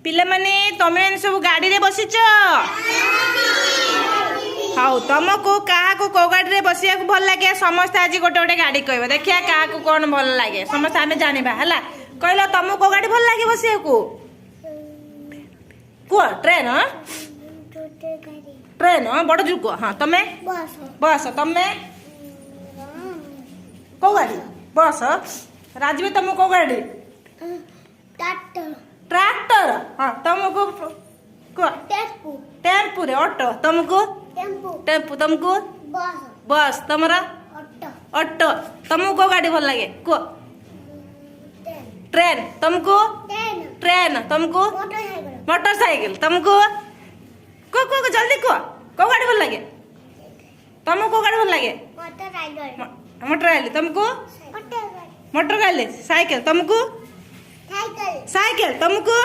पिला माने तमे सब गाड़ी रे बसिच हाउ तुमको क्या को गाड़ी रे बसिया भल लगे समस्त आज गोटे गोटे गाड़ी कहब देखिया क्या कौन भल लगे समस्त आम जाना है कहल तुमको को गाड़ी भल लगे बसिया को ट्रेन ट्रेन बड़ जुग हाँ तमे बस तमे को गाड़ी बस राजवी तुमको को गाड़ी ट्रैक्टर हाँ तुमको टेम्पू रे ऑटो तुमको टेम्पू तुमको बस तुमरा ऑटो तुमको को गाड़ी भल लगे को ट्रेन तुमको ट्रेन तुमको मोटरसाइकिल तुमको को जल्दी को गाड़ी भल लगे तुमको को गाड़ी भल लगे मोटरसाइकिल तुमको मोटरसाइकिल साइकिल तुमको साइकिल तुमको